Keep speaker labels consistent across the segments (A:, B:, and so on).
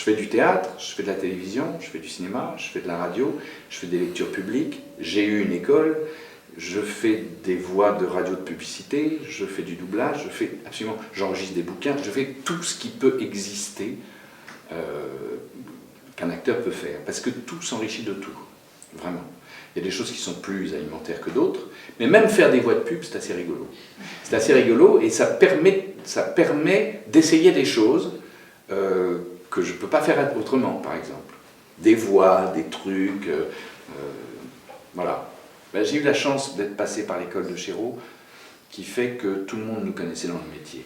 A: fais du théâtre, je fais de la télévision, je fais du cinéma, je fais de la radio, je fais des lectures publiques, j'ai eu une école, je fais des voix de radio de publicité, je fais du doublage, j'enregistre des bouquins, je fais tout ce qui peut exister qu'un acteur peut faire, parce que tout s'enrichit de tout, vraiment. Il y a des choses qui sont plus alimentaires que d'autres, mais même faire des voix de pub, c'est assez rigolo. C'est assez rigolo et ça permet d'essayer des choses que je ne peux pas faire autrement, par exemple. Des voix, des trucs, voilà. Ben, j'ai eu la chance d'être passé par l'école de Chéreau, qui fait que tout le monde nous connaissait dans le métier.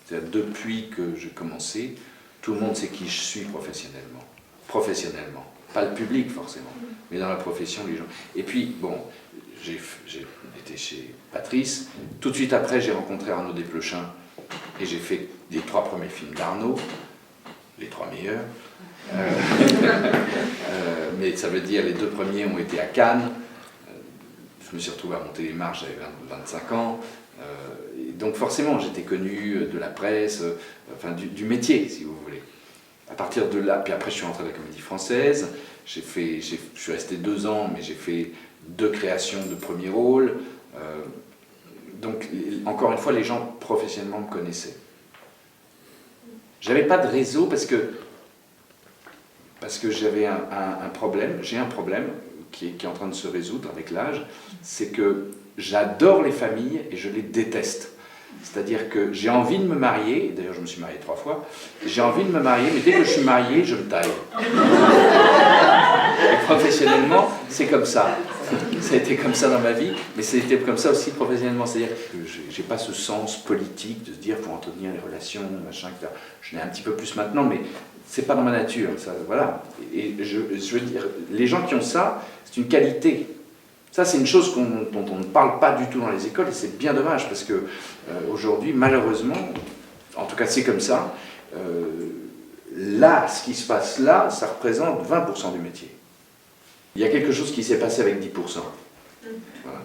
A: C'est-à-dire, depuis que j'ai commencé, tout le monde sait qui je suis professionnellement. Professionnellement. Pas le public, forcément, mais dans la profession, les gens. Et puis, bon, j'ai été chez Patrice. Tout de suite après, j'ai rencontré Arnaud Desplechin et j'ai fait les 3 premiers films d'Arnaud, les 3 meilleurs. Mais ça veut dire les 2 premiers ont été à Cannes. Je me suis retrouvé à monter les marches, j'avais 25 ans. Et donc forcément, j'étais connu de la presse, enfin du métier, si vous voulez. À partir de là, puis après je suis rentré à la Comédie Française, je suis resté 2 ans, mais j'ai fait 2 créations de premiers rôles. Donc encore une fois, les gens professionnellement me connaissaient. J'avais pas de réseau parce que j'avais un problème, j'ai un problème qui est en train de se résoudre avec l'âge, c'est que j'adore les familles et je les déteste. C'est-à-dire que j'ai envie de me marier, d'ailleurs je me suis marié 3 fois, j'ai envie de me marier, mais dès que je suis marié, je me taille. Et professionnellement, c'est comme ça. Ça a été comme ça dans ma vie, mais c'était comme ça aussi professionnellement. C'est-à-dire que j'ai pas ce sens politique de se dire pour entretenir les relations, machin, etc. Je l'ai un petit peu plus maintenant, mais c'est pas dans ma nature. Ça, voilà. Et je veux dire, les gens qui ont ça, c'est une qualité. Ça, c'est une chose dont on ne parle pas du tout dans les écoles, et c'est bien dommage, parce que aujourd'hui, malheureusement, en tout cas c'est comme ça, là, ce qui se passe là, ça représente 20% du métier. Il y a quelque chose qui s'est passé avec 10%. Voilà.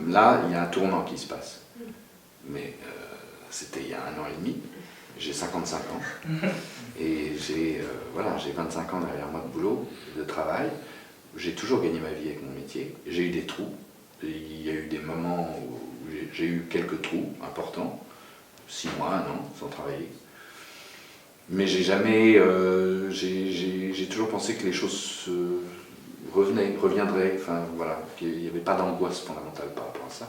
A: Là, il y a un tournant qui se passe. Mais c'était il y a 1 an et demi, j'ai 55 ans, et j'ai 25 ans derrière moi de boulot, de travail. J'ai toujours gagné ma vie avec mon métier. J'ai eu des trous. Il y a eu des moments où j'ai eu quelques trous importants, 6 mois, 1 an, sans travailler. Mais j'ai jamais... j'ai toujours pensé que les choses reviendraient, enfin voilà, qu'il n'y avait pas d'angoisse fondamentale par rapport à ça.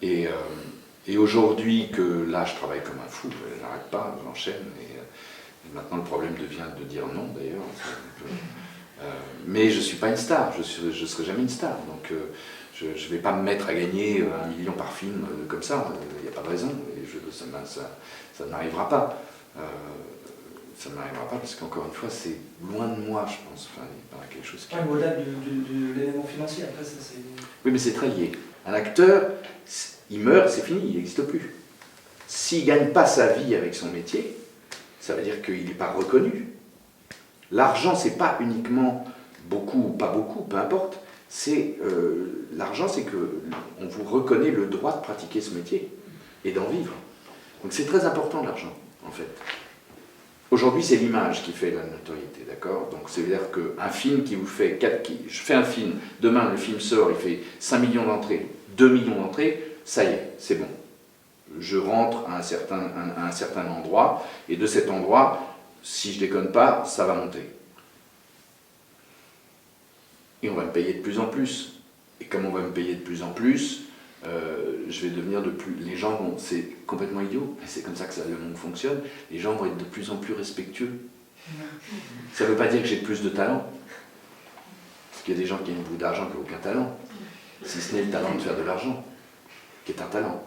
A: Et aujourd'hui que là, je travaille comme un fou, je n'arrête pas, j'enchaîne, et maintenant le problème devient de dire non, d'ailleurs. Mais je ne suis pas une star, je ne serai jamais une star, donc je ne vais pas me mettre à gagner 1 million par film comme ça, il n'y a pas de raison, et ça n'arrivera pas. Ça ne m'arrivera pas parce qu'encore une fois, c'est loin de moi, je pense. Enfin, il y a quelque chose qui...
B: au-delà de l'élément financier, après ça c'est...
A: Oui, mais c'est très lié. Un acteur, il meurt, c'est fini, il n'existe plus. S'il ne gagne pas sa vie avec son métier, ça veut dire qu'il n'est pas reconnu. L'argent, c'est pas uniquement beaucoup ou pas beaucoup, peu importe. L'argent, c'est qu'on vous reconnaît le droit de pratiquer ce métier et d'en vivre. Donc c'est très important l'argent, en fait. Aujourd'hui, c'est l'image qui fait la notoriété, d'accord? Donc c'est-à-dire qu'un film qui vous fait... Je fais un film, demain le film sort, il fait 5 millions d'entrées, 2 millions d'entrées, ça y est, c'est bon. Je rentre à un certain endroit, et de cet endroit, si je déconne pas, ça va monter. Et on va me payer de plus en plus. Et comme on va me payer de plus en plus, je vais devenir de plus... Les gens vont... C'est complètement idiot, mais c'est comme ça que le monde fonctionne. Les gens vont être de plus en plus respectueux. Ça ne veut pas dire que j'ai plus de talent. Parce qu'il y a des gens qui ont beaucoup d'argent qui n'ont aucun talent. Si ce n'est le talent de faire de l'argent, qui est un talent.